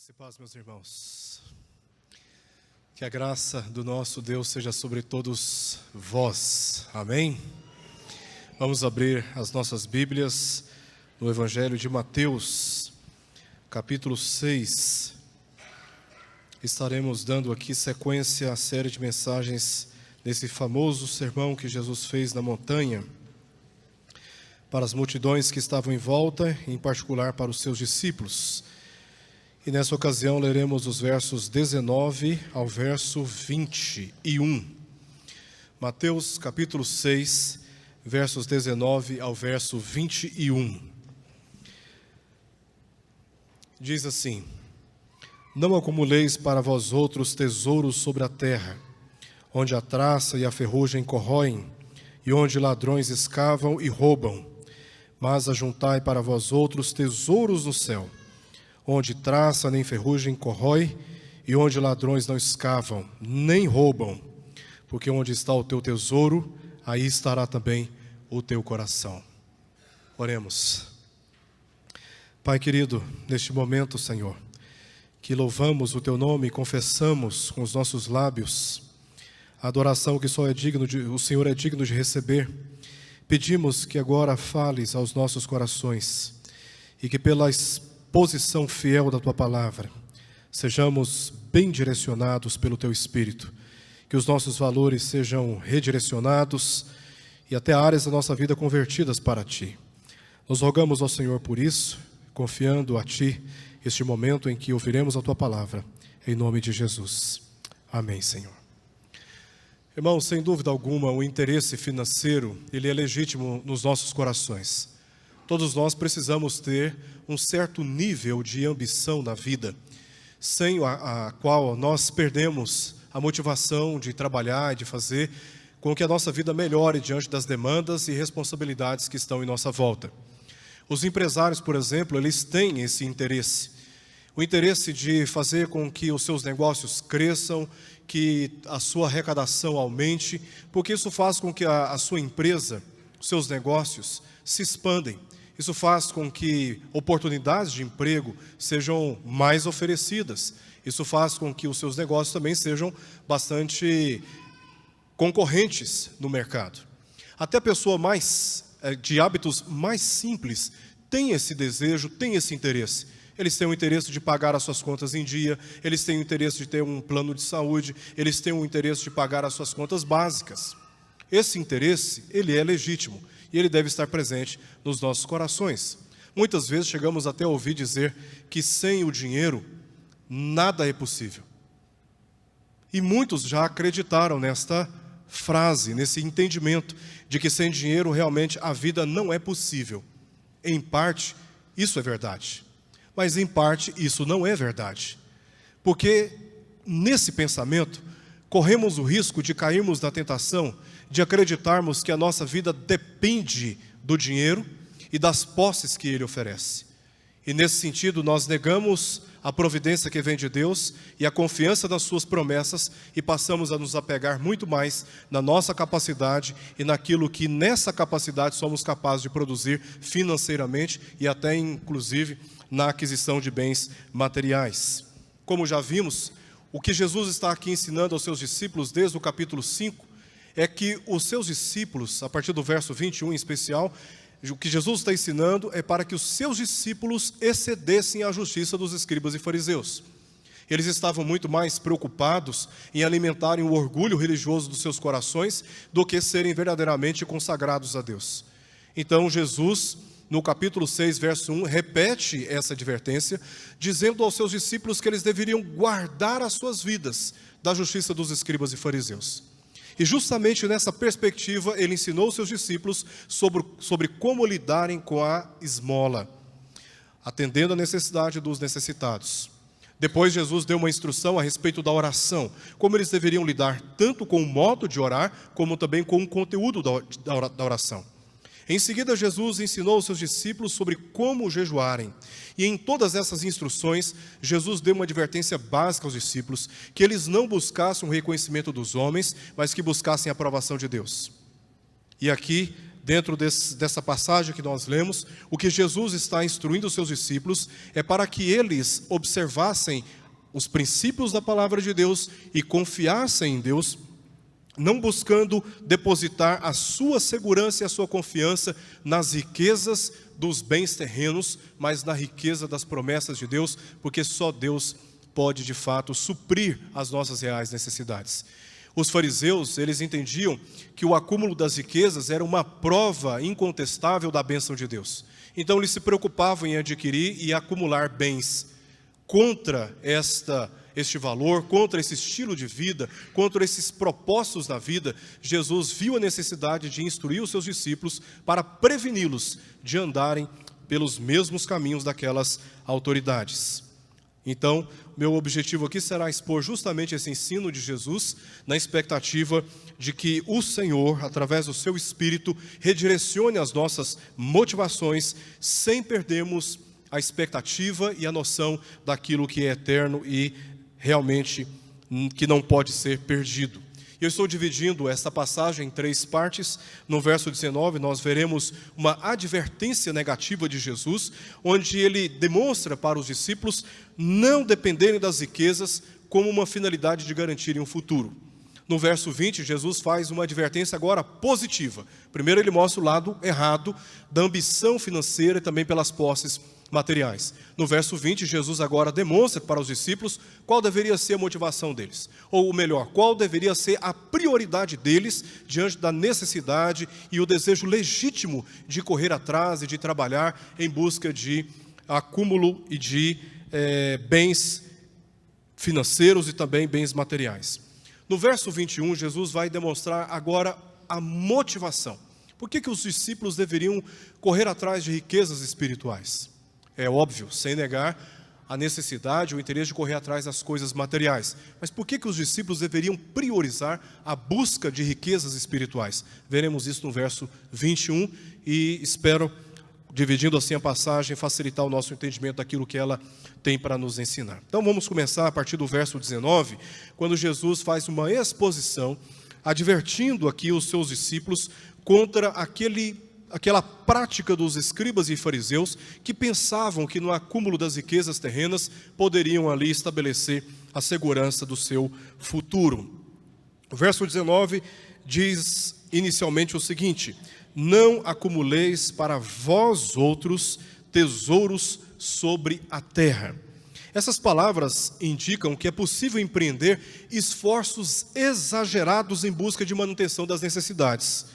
Graça e paz, meus irmãos. Que a graça do nosso Deus seja sobre todos vós. Amém? Vamos abrir as nossas Bíblias no Evangelho de Mateus, capítulo 6. Estaremos dando aqui sequência à série de mensagens desse famoso sermão que Jesus fez na montanha, para as multidões que estavam em volta, em particular para os seus discípulos. E nessa ocasião leremos os versos 19 ao verso 21. Mateus capítulo 6, versos 19 ao verso 21. Diz assim: Não acumuleis para vós outros tesouros sobre a terra, onde a traça e a ferrugem corroem, e onde ladrões escavam e roubam. Mas ajuntai para vós outros tesouros no céu, onde traça nem ferrugem corrói, e onde ladrões não escavam, nem roubam. Porque onde está o teu tesouro, aí estará também o teu coração. Oremos. Pai querido, neste momento, Senhor, que louvamos o teu nome e confessamos com os nossos lábios a adoração que só o Senhor é digno de receber, pedimos que agora fales aos nossos corações e que pela exposição fiel da tua palavra sejamos bem direcionados pelo teu Espírito, que os nossos valores sejam redirecionados e até áreas da nossa vida convertidas para ti. Nos rogamos ao Senhor por isso, confiando a ti este momento em que ouviremos a tua palavra, em nome de Jesus. Amém, Senhor. Irmãos, sem dúvida alguma, o interesse financeiro, ele é legítimo nos nossos corações. Todos nós precisamos ter um certo nível de ambição na vida, sem a qual nós perdemos a motivação de trabalhar e de fazer com que a nossa vida melhore diante das demandas e responsabilidades que estão em nossa volta. Os empresários, por exemplo, eles têm esse interesse. O interesse de fazer com que os seus negócios cresçam, que a sua arrecadação aumente, porque isso faz com que a sua empresa, os seus negócios se expandem. Isso faz com que oportunidades de emprego sejam mais oferecidas. Isso faz com que os seus negócios também sejam bastante concorrentes no mercado. Até a pessoa de hábitos mais simples tem esse desejo, tem esse interesse. Eles têm o interesse de pagar as suas contas em dia, eles têm o interesse de ter um plano de saúde, eles têm o interesse de pagar as suas contas básicas. Esse interesse, ele é legítimo e ele deve estar presente nos nossos corações. Muitas vezes chegamos até a ouvir dizer que sem o dinheiro nada é possível. E muitos já acreditaram nesta frase, nesse entendimento de que sem dinheiro realmente a vida não é possível. Em parte, isso é verdade. Mas em parte, isso não é verdade. Porque nesse pensamento, corremos o risco de cairmos na tentação de acreditarmos que a nossa vida depende do dinheiro e das posses que ele oferece. E nesse sentido, nós negamos a providência que vem de Deus e a confiança nas suas promessas e passamos a nos apegar muito mais na nossa capacidade e naquilo que nessa capacidade somos capazes de produzir financeiramente e até inclusive na aquisição de bens materiais. Como já vimos, o que Jesus está aqui ensinando aos seus discípulos desde o capítulo 5 é que os seus discípulos, a partir do verso 21 em especial, o que Jesus está ensinando é para que os seus discípulos excedessem a justiça dos escribas e fariseus. Eles estavam muito mais preocupados em alimentarem o orgulho religioso dos seus corações do que serem verdadeiramente consagrados a Deus. Então Jesus, no capítulo 6, verso 1, repete essa advertência, dizendo aos seus discípulos que eles deveriam guardar as suas vidas da justiça dos escribas e fariseus. E justamente nessa perspectiva, ele ensinou aos seus discípulos sobre como lidarem com a esmola, atendendo à necessidade dos necessitados. Depois Jesus deu uma instrução a respeito da oração, como eles deveriam lidar tanto com o modo de orar, como também com o conteúdo da oração. Em seguida, Jesus ensinou aos seus discípulos sobre como jejuarem. E em todas essas instruções, Jesus deu uma advertência básica aos discípulos, que eles não buscassem o reconhecimento dos homens, mas que buscassem a aprovação de Deus. E aqui, dentro dessa passagem que nós lemos, o que Jesus está instruindo os seus discípulos é para que eles observassem os princípios da palavra de Deus e confiassem em Deus, não buscando depositar a sua segurança e a sua confiança nas riquezas dos bens terrenos, mas na riqueza das promessas de Deus, porque só Deus pode, de fato, suprir as nossas reais necessidades. Os fariseus, eles entendiam que o acúmulo das riquezas era uma prova incontestável da bênção de Deus. Então, eles se preocupavam em adquirir e acumular bens. Contra este valor, contra esse estilo de vida, contra esses propósitos da vida, Jesus viu a necessidade de instruir os seus discípulos para preveni-los de andarem pelos mesmos caminhos daquelas autoridades. Então, meu objetivo aqui será expor justamente esse ensino de Jesus, na expectativa de que o Senhor, através do seu Espírito, redirecione as nossas motivações, sem perdermos a expectativa e a noção daquilo que é eterno e realmente que não pode ser perdido. Eu estou dividindo esta passagem em 3 partes. No verso 19, nós veremos uma advertência negativa de Jesus, onde ele demonstra para os discípulos não dependerem das riquezas como uma finalidade de garantirem um futuro. No verso 20, Jesus faz uma advertência agora positiva. Primeiro ele mostra o lado errado da ambição financeira e também pelas posses materiais. No verso 20, Jesus agora demonstra para os discípulos qual deveria ser a motivação deles. Ou melhor, qual deveria ser a prioridade deles diante da necessidade e o desejo legítimo de correr atrás e de trabalhar em busca de acúmulo e de bens financeiros e também bens materiais. No verso 21, Jesus vai demonstrar agora a motivação. Por que os discípulos deveriam correr atrás de riquezas espirituais? É óbvio, sem negar a necessidade, o interesse de correr atrás das coisas materiais. Mas por que os discípulos deveriam priorizar a busca de riquezas espirituais? Veremos isso no verso 21 e espero, dividindo assim a passagem, facilitar o nosso entendimento daquilo que ela tem para nos ensinar. Então vamos começar a partir do verso 19, quando Jesus faz uma exposição, advertindo aqui os seus discípulos contra aquela prática dos escribas e fariseus que pensavam que no acúmulo das riquezas terrenas poderiam ali estabelecer a segurança do seu futuro. O verso 19 diz inicialmente o seguinte: não acumuleis para vós outros tesouros sobre a terra. Essas palavras indicam que é possível empreender esforços exagerados em busca de manutenção das necessidades,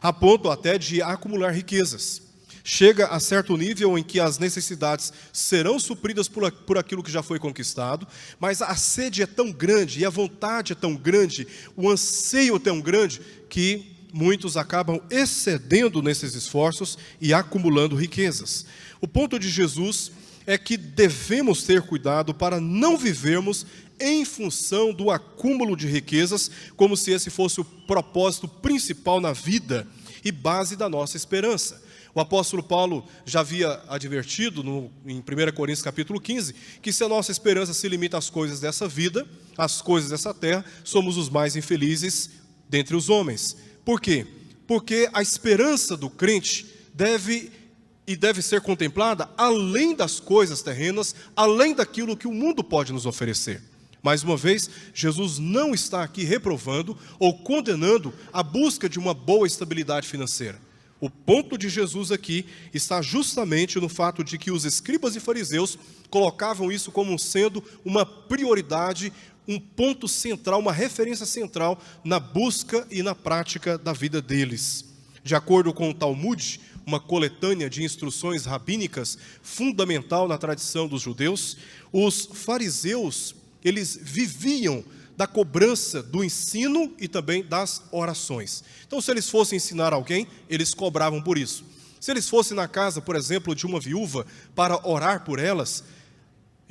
a ponto até de acumular riquezas. Chega a certo nível em que as necessidades serão supridas por aquilo que já foi conquistado, mas a sede é tão grande e a vontade é tão grande, o anseio é tão grande, que muitos acabam excedendo nesses esforços e acumulando riquezas. O ponto de Jesus é que devemos ter cuidado para não vivermos em função do acúmulo de riquezas, como se esse fosse o propósito principal na vida e base da nossa esperança. O apóstolo Paulo já havia advertido em 1 Coríntios capítulo 15, que se a nossa esperança se limita às coisas dessa vida, às coisas dessa terra, somos os mais infelizes dentre os homens. Por quê? Porque a esperança do crente deve ser contemplada além das coisas terrenas, além daquilo que o mundo pode nos oferecer. Mais uma vez, Jesus não está aqui reprovando ou condenando a busca de uma boa estabilidade financeira. O ponto de Jesus aqui está justamente no fato de que os escribas e fariseus colocavam isso como sendo uma prioridade, um ponto central, uma referência central na busca e na prática da vida deles. De acordo com o Talmud, uma coletânea de instruções rabínicas fundamental na tradição dos judeus, os fariseus, eles viviam da cobrança do ensino e também das orações. Então, se eles fossem ensinar alguém, eles cobravam por isso. Se eles fossem na casa, por exemplo, de uma viúva para orar por elas,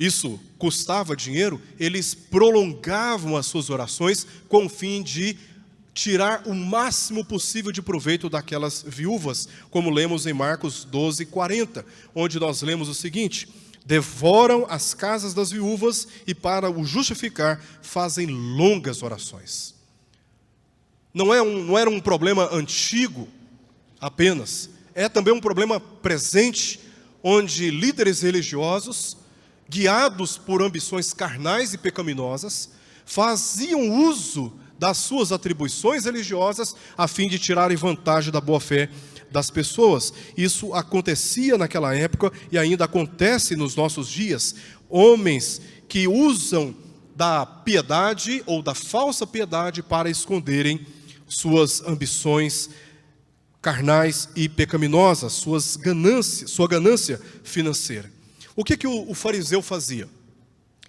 isso custava dinheiro, eles prolongavam as suas orações com o fim de tirar o máximo possível de proveito daquelas viúvas, como lemos em Marcos 12:40, onde nós lemos o seguinte: devoram as casas das viúvas e, para o justificar, fazem longas orações. Não era um problema antigo apenas. É também um problema presente, onde líderes religiosos, guiados por ambições carnais e pecaminosas, faziam uso das suas atribuições religiosas a fim de tirarem vantagem da boa-fé das pessoas. Isso acontecia naquela época e ainda acontece nos nossos dias. Homens que usam da piedade ou da falsa piedade para esconderem suas ambições carnais e pecaminosas, sua ganância financeira. O que o fariseu fazia?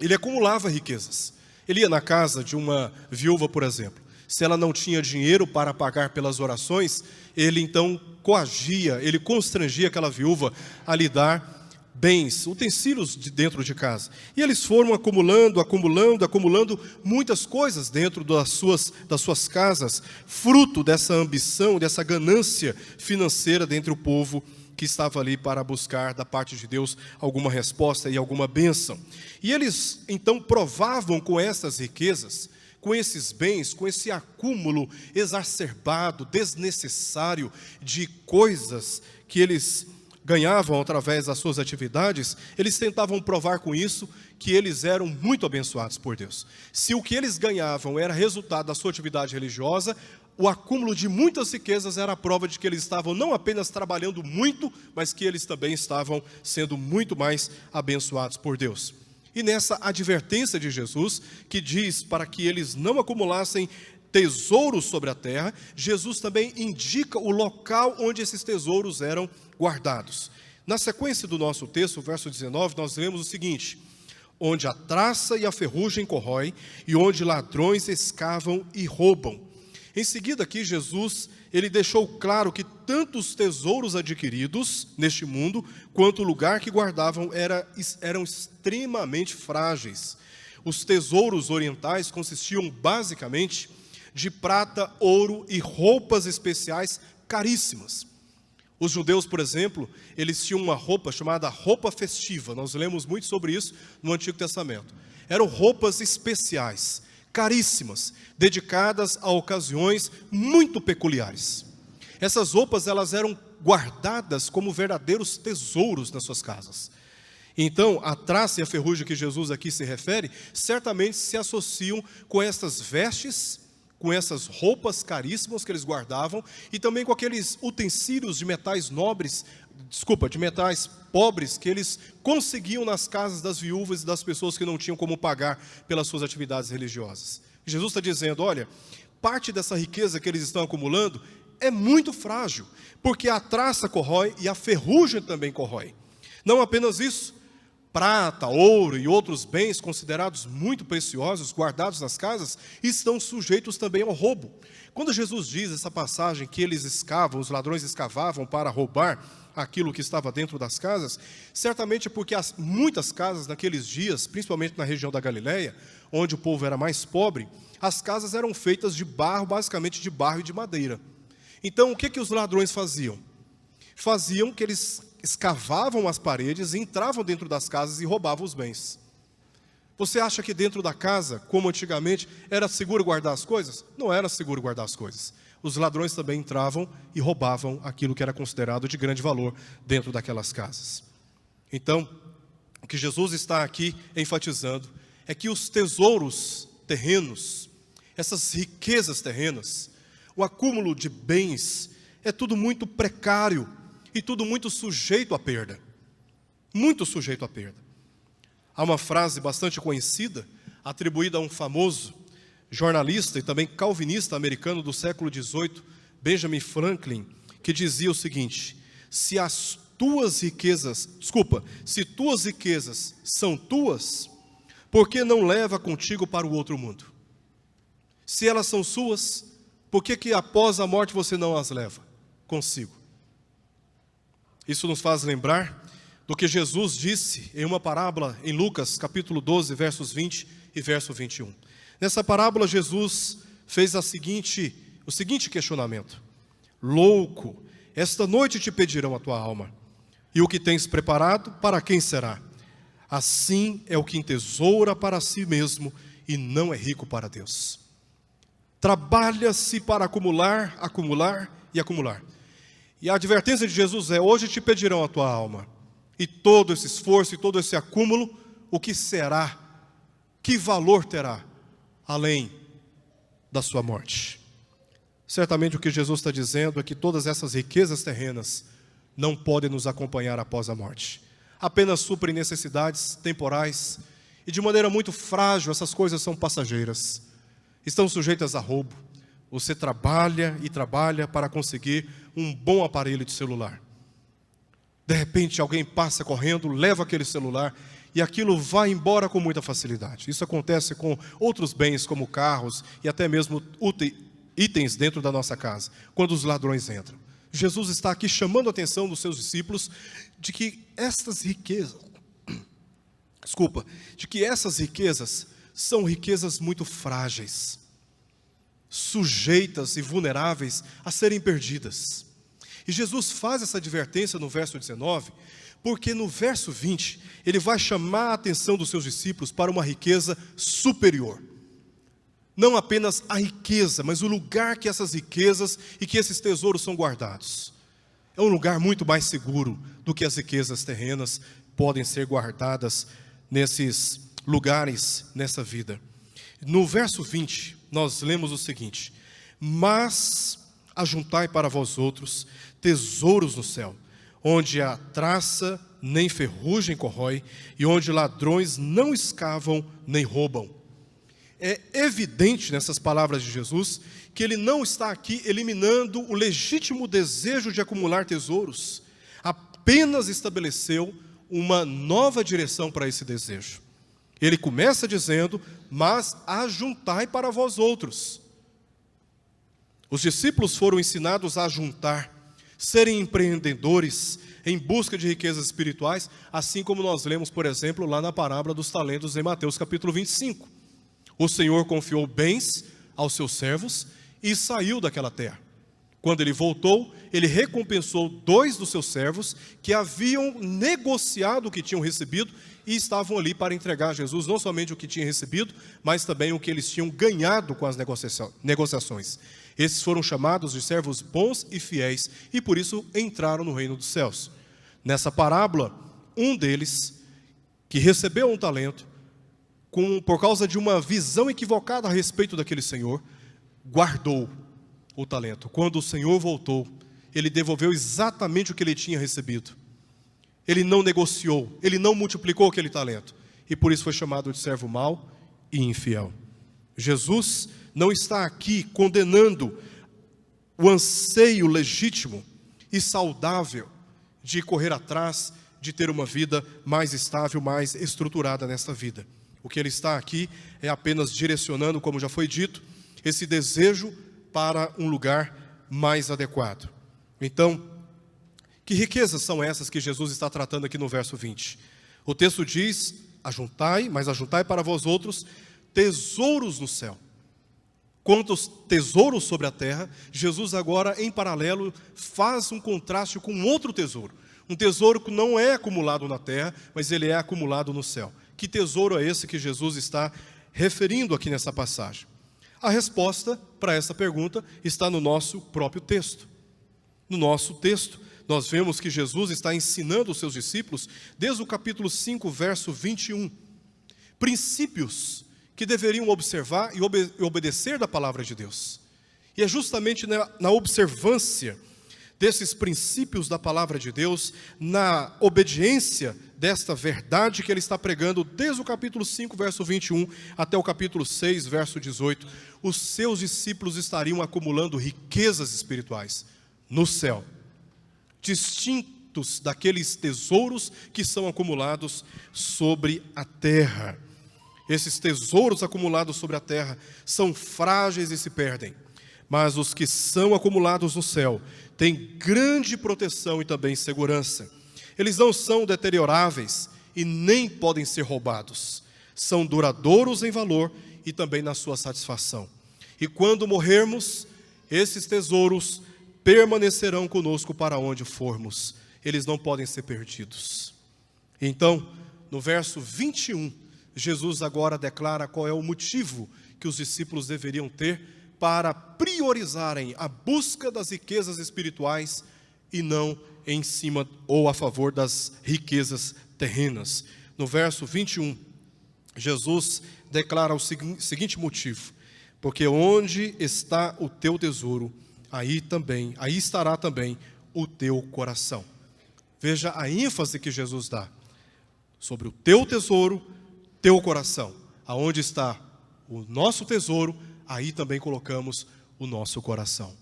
Ele acumulava riquezas. Ele ia na casa de uma viúva, por exemplo. Se ela não tinha dinheiro para pagar pelas orações, ele então coagia, ele constrangia aquela viúva a lhe dar bens, utensílios de dentro de casa. E eles foram acumulando muitas coisas dentro das suas casas, fruto dessa ambição, dessa ganância financeira dentre o povo que estava ali para buscar da parte de Deus alguma resposta e alguma bênção. E eles então provavam com essas riquezas, com esses bens, com esse acúmulo exacerbado, desnecessário de coisas que eles ganhavam através das suas atividades, eles tentavam provar com isso que eles eram muito abençoados por Deus. Se o que eles ganhavam era resultado da sua atividade religiosa, o acúmulo de muitas riquezas era a prova de que eles estavam não apenas trabalhando muito, mas que eles também estavam sendo muito mais abençoados por Deus. E nessa advertência de Jesus, que diz para que eles não acumulassem tesouros sobre a terra, Jesus também indica o local onde esses tesouros eram guardados. Na sequência do nosso texto, verso 19, nós lemos o seguinte: onde a traça e a ferrugem corroem, e onde ladrões escavam e roubam. Em seguida aqui, Jesus, ele deixou claro que tanto os tesouros adquiridos neste mundo, quanto o lugar que guardavam eram extremamente frágeis. Os tesouros orientais consistiam basicamente de prata, ouro e roupas especiais caríssimas. Os judeus, por exemplo, eles tinham uma roupa chamada roupa festiva. Nós lemos muito sobre isso no Antigo Testamento. Eram roupas especiais, caríssimas, dedicadas a ocasiões muito peculiares. Essas roupas, elas eram guardadas como verdadeiros tesouros nas suas casas. Então, a traça e a ferrugem que Jesus aqui se refere, certamente se associam com essas vestes, com essas roupas caríssimas que eles guardavam, e também com aqueles utensílios de metais pobres, que eles conseguiam nas casas das viúvas e das pessoas que não tinham como pagar pelas suas atividades religiosas. Jesus está dizendo, olha, parte dessa riqueza que eles estão acumulando é muito frágil, porque a traça corrói e a ferrugem também corrói. Não apenas isso, prata, ouro e outros bens considerados muito preciosos, guardados nas casas, estão sujeitos também ao roubo. Quando Jesus diz essa passagem que os ladrões escavavam para roubar aquilo que estava dentro das casas, certamente é porque muitas casas naqueles dias, principalmente na região da Galileia, onde o povo era mais pobre, as casas eram feitas de barro, basicamente de barro e de madeira. Então, o que os ladrões faziam? Faziam que eles escavavam as paredes, entravam dentro das casas e roubavam os bens. Você acha que dentro da casa, como antigamente, era seguro guardar as coisas? Não era seguro guardar as coisas. Os ladrões também entravam e roubavam aquilo que era considerado de grande valor dentro daquelas casas. Então, o que Jesus está aqui enfatizando é que os tesouros terrenos, essas riquezas terrenas, o acúmulo de bens, é tudo muito precário e tudo muito sujeito à perda. Muito sujeito à perda. Há uma frase bastante conhecida, atribuída a um famoso jornalista e também calvinista americano do século XVIII, Benjamin Franklin, que dizia o seguinte: se tuas riquezas são tuas, por que não leva contigo para o outro mundo? Se elas são suas, por que após a morte você não as leva consigo? Isso nos faz lembrar do que Jesus disse em uma parábola em Lucas, capítulo 12, versos 20 e verso 21. Nessa parábola, Jesus fez o seguinte questionamento: louco, esta noite te pedirão a tua alma, e o que tens preparado, para quem será? Assim é o que entesoura para si mesmo e não é rico para Deus. Trabalha-se para acumular, acumular e acumular. E a advertência de Jesus é: hoje te pedirão a tua alma. E todo esse esforço e todo esse acúmulo, o que será? Que valor terá além da sua morte? Certamente o que Jesus está dizendo é que todas essas riquezas terrenas não podem nos acompanhar após a morte. Apenas suprem necessidades temporais e de maneira muito frágil essas coisas são passageiras. Estão sujeitas a roubo. Você trabalha e trabalha para conseguir um bom aparelho de celular. De repente alguém passa correndo, leva aquele celular e aquilo vai embora com muita facilidade. Isso acontece com outros bens como carros e até mesmo itens dentro da nossa casa, quando os ladrões entram. Jesus está aqui chamando a atenção dos seus discípulos de que essas riquezas são riquezas muito frágeis, sujeitas e vulneráveis a serem perdidas. E Jesus faz essa advertência no verso 19, porque no verso 20, ele vai chamar a atenção dos seus discípulos para uma riqueza superior. Não apenas a riqueza, mas o lugar que essas riquezas e que esses tesouros são guardados. É um lugar muito mais seguro do que as riquezas terrenas podem ser guardadas nesses lugares, nessa vida. No verso 20, nós lemos o seguinte: mas ajuntai para vós outros tesouros no céu, onde a traça nem ferrugem corrói, e onde ladrões não escavam nem roubam. É evidente nessas palavras de Jesus que ele não está aqui eliminando o legítimo desejo de acumular tesouros, apenas estabeleceu uma nova direção para esse desejo. Ele começa dizendo: mas ajuntai para vós outros. Os discípulos foram ensinados a ajuntar, serem empreendedores em busca de riquezas espirituais, assim como nós lemos, por exemplo, lá na parábola dos talentos em Mateus capítulo 25. O Senhor confiou bens aos seus servos e saiu daquela terra. Quando ele voltou, ele recompensou 2 dos seus servos que haviam negociado o que tinham recebido e estavam ali para entregar a Jesus não somente o que tinham recebido, mas também o que eles tinham ganhado com as negociações. Esses foram chamados de servos bons e fiéis e por isso entraram no reino dos céus. Nessa parábola, um deles, que recebeu um talento, por causa de uma visão equivocada a respeito daquele senhor, guardou o talento. Quando o Senhor voltou, ele devolveu exatamente o que ele tinha recebido. Ele não negociou, ele não multiplicou aquele talento. E por isso foi chamado de servo mau e infiel. Jesus não está aqui condenando o anseio legítimo e saudável de correr atrás, de ter uma vida mais estável, mais estruturada nesta vida. O que ele está aqui é apenas direcionando, como já foi dito, esse desejo para um lugar mais adequado. Então, que riquezas são essas que Jesus está tratando aqui no verso 20? O texto diz: ajuntai, mas ajuntai para vós outros tesouros no céu. Quanto aos tesouros sobre a terra, Jesus agora, em paralelo, faz um contraste com outro tesouro. Um tesouro que não é acumulado na terra, mas ele é acumulado no céu. Que tesouro é esse que Jesus está referindo aqui nessa passagem? A resposta para essa pergunta está no nosso próprio texto. No nosso texto, nós vemos que Jesus está ensinando os seus discípulos, desde o capítulo 5, verso 21, princípios que deveriam observar e obedecer da palavra de Deus. E é justamente na observância desses princípios da palavra de Deus, na obediência desta verdade que ele está pregando, desde o capítulo 5, verso 21, até o capítulo 6, verso 18, os seus discípulos estariam acumulando riquezas espirituais no céu, distintos daqueles tesouros que são acumulados sobre a terra. Esses tesouros acumulados sobre a terra são frágeis e se perdem, mas os que são acumulados no céu têm grande proteção e também segurança. Eles não são deterioráveis e nem podem ser roubados. São duradouros em valor e também na sua satisfação. E quando morrermos, esses tesouros permanecerão conosco para onde formos. Eles não podem ser perdidos. Então, no verso 21, Jesus agora declara qual é o motivo que os discípulos deveriam ter para priorizarem a busca das riquezas espirituais e não em cima ou a favor das riquezas terrenas. No verso 21, Jesus declara o seguinte motivo: porque onde está o teu tesouro, aí estará também o teu coração. Veja a ênfase que Jesus dá sobre o teu tesouro, teu coração. Aonde está o nosso tesouro, aí também colocamos o nosso coração.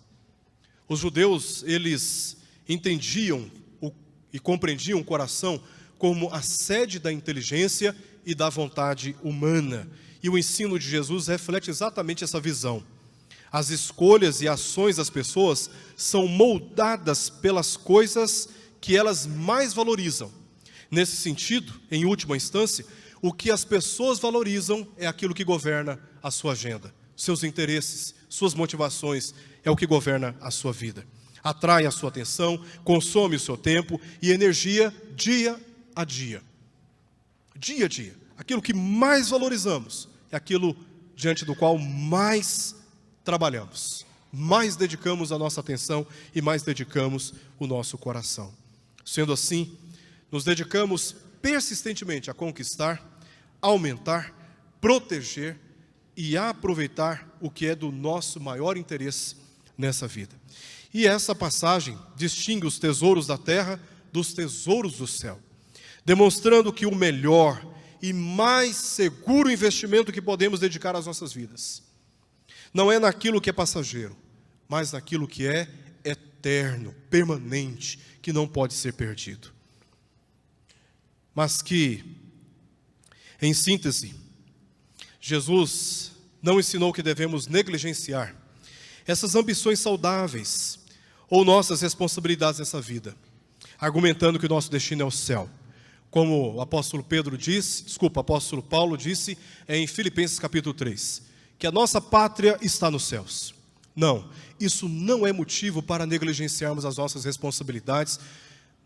Os judeus, eles entendiam e compreendiam o coração como a sede da inteligência e da vontade humana. E o ensino de Jesus reflete exatamente essa visão. As escolhas e ações das pessoas são moldadas pelas coisas que elas mais valorizam. Nesse sentido, em última instância, o que as pessoas valorizam é aquilo que governa a sua agenda. Seus interesses, suas motivações, é o que governa a sua vida. Atrai a sua atenção, consome o seu tempo e energia dia a dia. Dia a dia. Aquilo que mais valorizamos é aquilo diante do qual mais trabalhamos, mais dedicamos a nossa atenção e mais dedicamos o nosso coração. Sendo assim, nos dedicamos persistentemente a conquistar, aumentar, proteger e aproveitar o que é do nosso maior interesse nessa vida. E essa passagem distingue os tesouros da terra dos tesouros do céu, demonstrando que o melhor e mais seguro investimento que podemos dedicar às nossas vidas não é naquilo que é passageiro, mas naquilo que é eterno, permanente, que não pode ser perdido. Mas que, em síntese, Jesus não ensinou que devemos negligenciar essas ambições saudáveis ou nossas responsabilidades nessa vida, argumentando que o nosso destino é o céu. Como o apóstolo Paulo disse em Filipenses capítulo 3, que a nossa pátria está nos céus. Não, isso não é motivo para negligenciarmos as nossas responsabilidades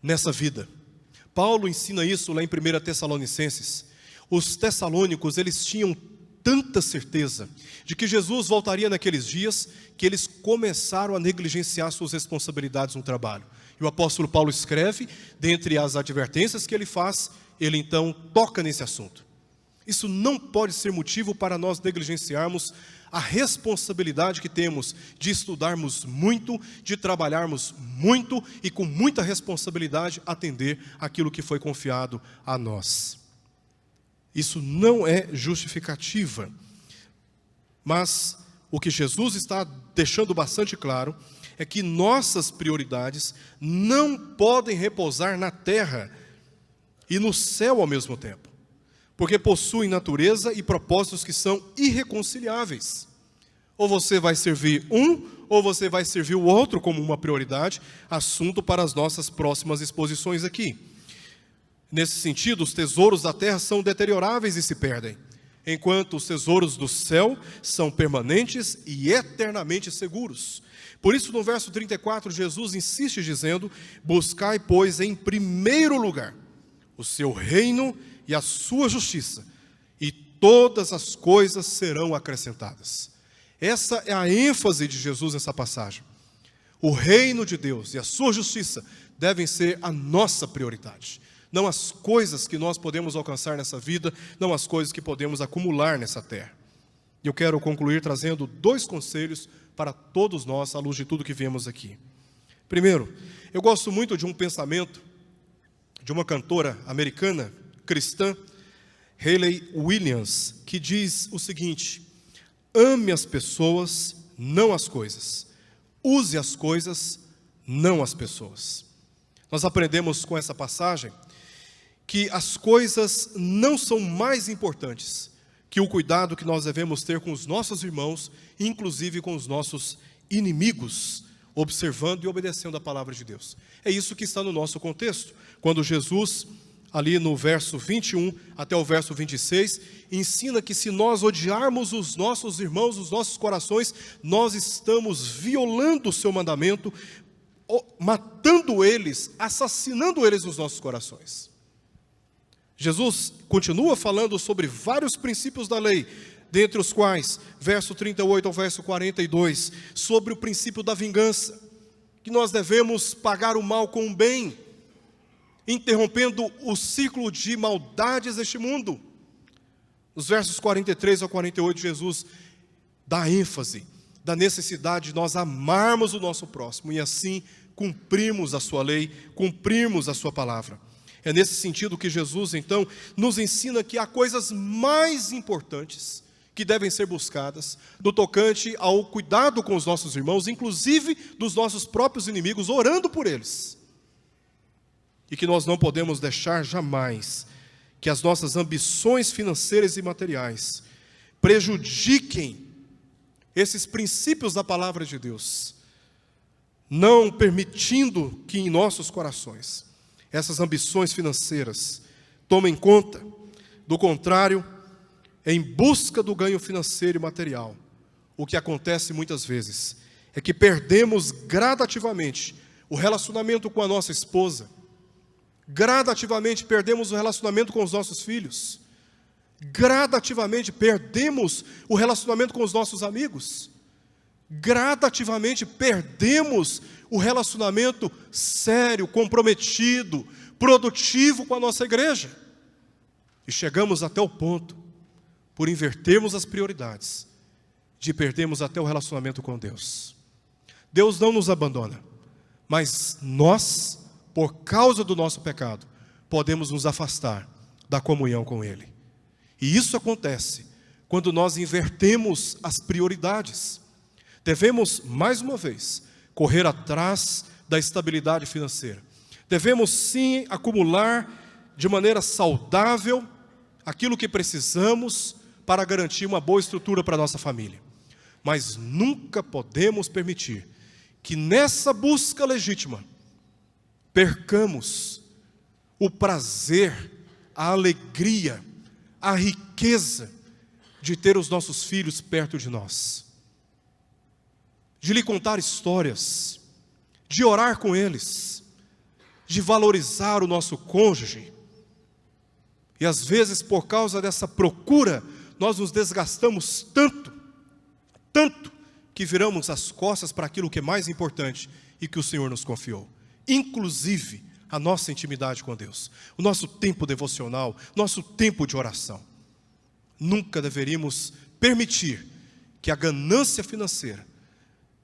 nessa vida. Paulo ensina isso lá em 1 Tessalonicenses. Os tessalônicos, eles tinham tanta certeza de que Jesus voltaria naqueles dias, que eles começaram a negligenciar suas responsabilidades no trabalho. E o apóstolo Paulo escreve, dentre as advertências que ele faz, ele então toca nesse assunto. Isso não pode ser motivo para nós negligenciarmos a responsabilidade que temos de estudarmos muito, de trabalharmos muito e com muita responsabilidade atender aquilo que foi confiado a nós. Isso não é justificativa, mas o que Jesus está deixando bastante claro é que nossas prioridades não podem repousar na terra e no céu ao mesmo tempo, porque possuem natureza e propósitos que são irreconciliáveis. Ou você vai servir um, ou você vai servir o outro como uma prioridade, assunto para as nossas próximas exposições aqui. Nesse sentido, os tesouros da terra são deterioráveis e se perdem, enquanto os tesouros do céu são permanentes e eternamente seguros. Por isso, no verso 34, Jesus insiste dizendo: buscai, pois, em primeiro lugar o seu reino e a sua justiça, e todas as coisas serão acrescentadas. Essa é a ênfase de Jesus nessa passagem. O reino de Deus e a sua justiça devem ser a nossa prioridade, não as coisas que nós podemos alcançar nessa vida, não as coisas que podemos acumular nessa terra. E eu quero concluir trazendo 2 conselhos para todos nós, à luz de tudo que vemos aqui. Primeiro, eu gosto muito de um pensamento de uma cantora americana, cristã, Hayley Williams, que diz o seguinte: ame as pessoas, não as coisas. Use as coisas, não as pessoas. Nós aprendemos com essa passagem que as coisas não são mais importantes que o cuidado que nós devemos ter com os nossos irmãos, inclusive com os nossos inimigos, observando e obedecendo a palavra de Deus. É isso que está no nosso contexto, quando Jesus, ali no verso 21 até o verso 26, ensina que se nós odiarmos os nossos irmãos, os nossos corações, nós estamos violando o seu mandamento, matando eles, assassinando eles nos nossos corações. Jesus continua falando sobre vários princípios da lei, dentre os quais, verso 38 ao verso 42, sobre o princípio da vingança. que nós devemos pagar o mal com o bem, interrompendo o ciclo de maldades deste mundo. Nos versos 43 ao 48, Jesus dá ênfase da necessidade de nós amarmos o nosso próximo e assim cumprirmos a sua lei, cumprirmos a sua palavra. É nesse sentido que Jesus, então, nos ensina que há coisas mais importantes que devem ser buscadas no tocante ao cuidado com os nossos irmãos, inclusive dos nossos próprios inimigos, orando por eles. E que nós não podemos deixar jamais que as nossas ambições financeiras e materiais prejudiquem esses princípios da palavra de Deus, não permitindo que em nossos corações essas ambições financeiras tomem conta. Do contrário, em busca do ganho financeiro e material, o que acontece muitas vezes é que perdemos gradativamente o relacionamento com a nossa esposa, gradativamente perdemos o relacionamento com os nossos filhos, gradativamente perdemos o relacionamento com os nossos amigos, gradativamente perdemos o relacionamento sério, comprometido, produtivo com a nossa igreja. E chegamos até o ponto, por invertermos as prioridades, de perdermos até o relacionamento com Deus. Deus não nos abandona, mas nós, por causa do nosso pecado, podemos nos afastar da comunhão com Ele. E isso acontece quando nós invertemos as prioridades. Devemos, mais uma vez, correr atrás da estabilidade financeira. Devemos, sim, acumular de maneira saudável aquilo que precisamos para garantir uma boa estrutura para a nossa família. Mas nunca podemos permitir que nessa busca legítima percamos o prazer, a alegria, a riqueza de ter os nossos filhos perto de nós, de lhe contar histórias, de orar com eles, de valorizar o nosso cônjuge. E às vezes, por causa dessa procura, nós nos desgastamos tanto, que viramos as costas para aquilo que é mais importante e que o Senhor nos confiou. Inclusive, a nossa intimidade com Deus, o nosso tempo devocional, nosso tempo de oração. Nunca deveríamos permitir que a ganância financeira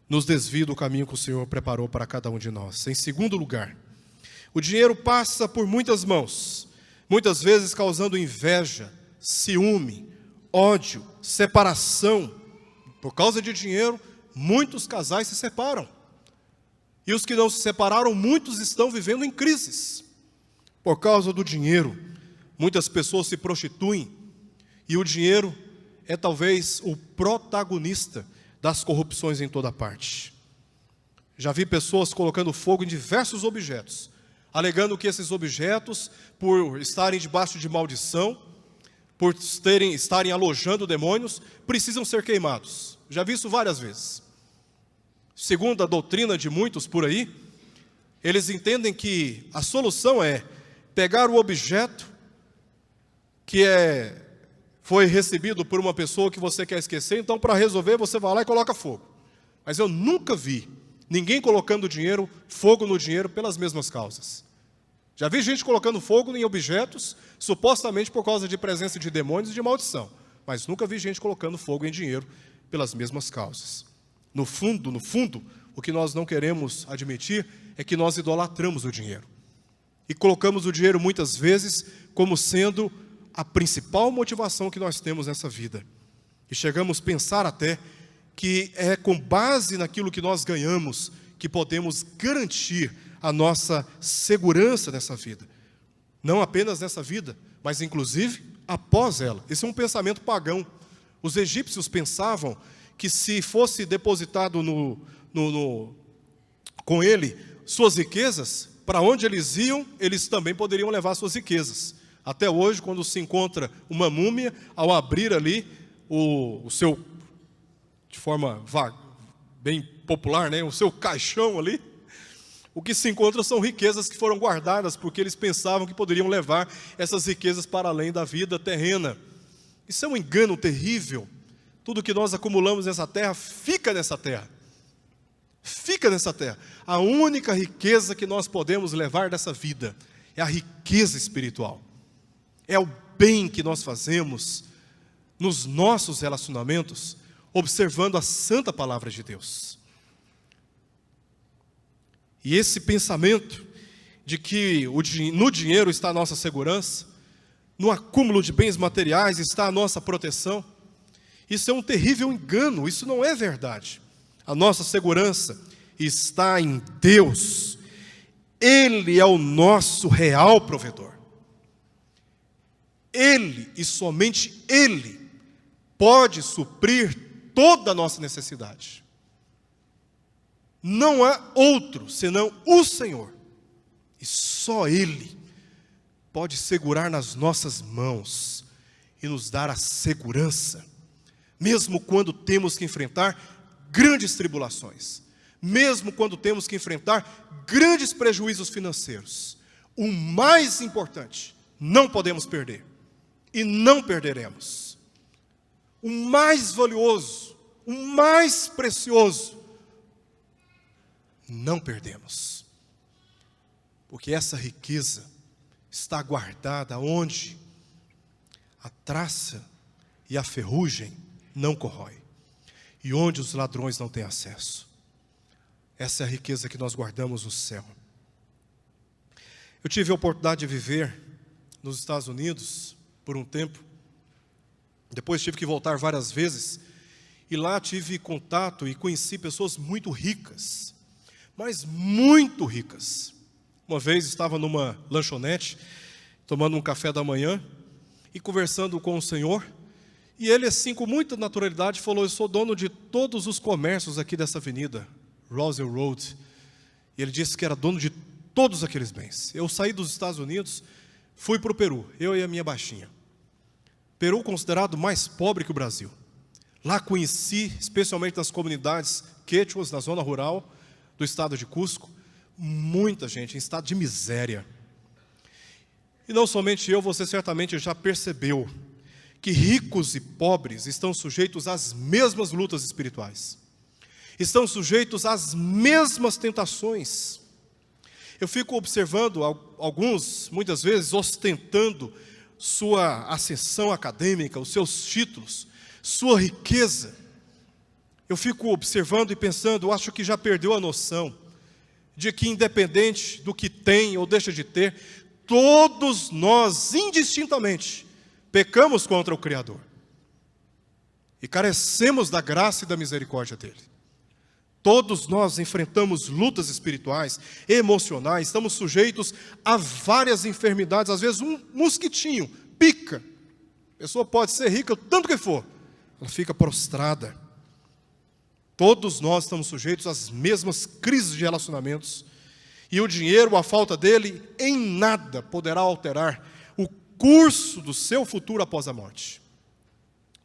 nos desvie do caminho que o Senhor preparou para cada um de nós. Em segundo lugar, o dinheiro passa por muitas mãos, muitas vezes causando inveja, ciúme, ódio, separação. Por causa de dinheiro, muitos casais se separam. E os que não se separaram, muitos estão vivendo em crises. Por causa do dinheiro, muitas pessoas se prostituem. E o dinheiro é talvez o protagonista das corrupções em toda parte. Já vi pessoas colocando fogo em diversos objetos, alegando que esses objetos, por estarem debaixo de maldição, por estarem alojando demônios, precisam ser queimados. Já vi isso várias vezes. Segundo a doutrina de muitos por aí, eles entendem que a solução é pegar o objeto que foi recebido por uma pessoa que você quer esquecer, então para resolver você vai lá e coloca fogo. Mas eu nunca vi ninguém colocando fogo no dinheiro pelas mesmas causas. Já vi gente colocando fogo em objetos, supostamente por causa de presença de demônios e de maldição, mas nunca vi gente colocando fogo em dinheiro pelas mesmas causas. No fundo, o que nós não queremos admitir é que nós idolatramos o dinheiro. E colocamos o dinheiro muitas vezes como sendo a principal motivação que nós temos nessa vida. E chegamos a pensar até que é com base naquilo que nós ganhamos que podemos garantir a nossa segurança nessa vida. Não apenas nessa vida, mas inclusive após ela. Esse é um pensamento pagão. Os egípcios pensavam que se fosse depositado com ele suas riquezas, para onde eles iam, eles também poderiam levar suas riquezas. Até hoje, quando se encontra uma múmia, ao abrir ali o seu, de forma bem popular, né, o seu caixão ali, o que se encontra são riquezas que foram guardadas, porque eles pensavam que poderiam levar essas riquezas para além da vida terrena. Isso é um engano terrível. Tudo que nós acumulamos nessa terra, fica nessa terra. Fica rica nessa terra. A única riqueza que nós podemos levar dessa vida é a riqueza espiritual. É o bem que nós fazemos nos nossos relacionamentos, observando a santa palavra de Deus. E esse pensamento de que no dinheiro está a nossa segurança, no acúmulo de bens materiais está a nossa proteção, isso é um terrível engano, isso não é verdade. A nossa segurança está em Deus. Ele é o nosso real provedor. Ele, e somente Ele, pode suprir toda a nossa necessidade. Não há outro senão o Senhor. E só Ele pode segurar nas nossas mãos e nos dar a segurança, mesmo quando temos que enfrentar grandes tribulações, mesmo quando temos que enfrentar grandes prejuízos financeiros. O mais importante, não podemos perder, e não perderemos. O mais valioso, o mais precioso, não perdemos. Porque essa riqueza está guardada onde a traça e a ferrugem não corrói, e onde os ladrões não têm acesso. Essa é a riqueza que nós guardamos no céu. Eu tive a oportunidade de viver nos Estados Unidos por um tempo. Depois tive que voltar várias vezes. E lá tive contato e conheci pessoas muito ricas. Mas muito ricas. Uma vez estava numa lanchonete, tomando um café da manhã e conversando com o Senhor. E ele, assim, com muita naturalidade, falou: eu sou dono de todos os comércios aqui dessa avenida, Roosevelt Road. E ele disse que era dono de todos aqueles bens. Eu saí dos Estados Unidos, fui para o Peru, eu e a minha baixinha. Peru considerado mais pobre que o Brasil. Lá conheci, especialmente nas comunidades quechuas, na zona rural do estado de Cusco, muita gente em estado de miséria. E não somente eu, você certamente já percebeu que ricos e pobres estão sujeitos às mesmas lutas espirituais. Estão sujeitos às mesmas tentações. Eu fico observando alguns, muitas vezes, ostentando sua ascensão acadêmica, os seus títulos, sua riqueza. Eu fico observando e pensando, acho que já perdeu a noção de que, independente do que tem ou deixa de ter, todos nós, indistintamente, pecamos contra o Criador. E carecemos da graça e da misericórdia dEle. Todos nós enfrentamos lutas espirituais, emocionais, estamos sujeitos a várias enfermidades, às vezes um mosquitinho pica. A pessoa pode ser rica o tanto que for, ela fica prostrada. Todos nós estamos sujeitos às mesmas crises de relacionamentos, e o dinheiro, a falta dele, em nada poderá alterar o curso do seu futuro após a morte.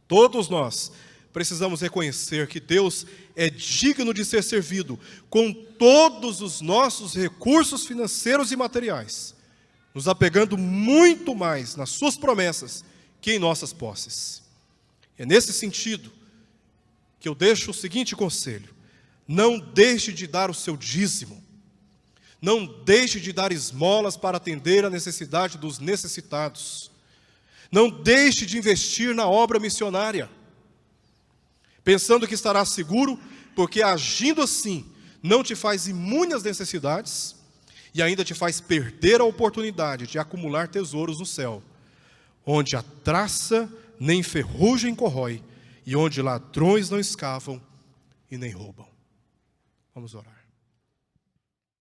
Todos nós precisamos reconhecer que Deus é digno de ser servido com todos os nossos recursos financeiros e materiais, nos apegando muito mais nas suas promessas que em nossas posses. É nesse sentido que eu deixo o seguinte conselho: não deixe de dar o seu dízimo, não deixe de dar esmolas para atender a necessidade dos necessitados, não deixe de investir na obra missionária, pensando que estará seguro, porque agindo assim, não te faz imune às necessidades e ainda te faz perder a oportunidade de acumular tesouros no céu, onde a traça nem ferrugem corrói e onde ladrões não escavam e nem roubam. Vamos orar.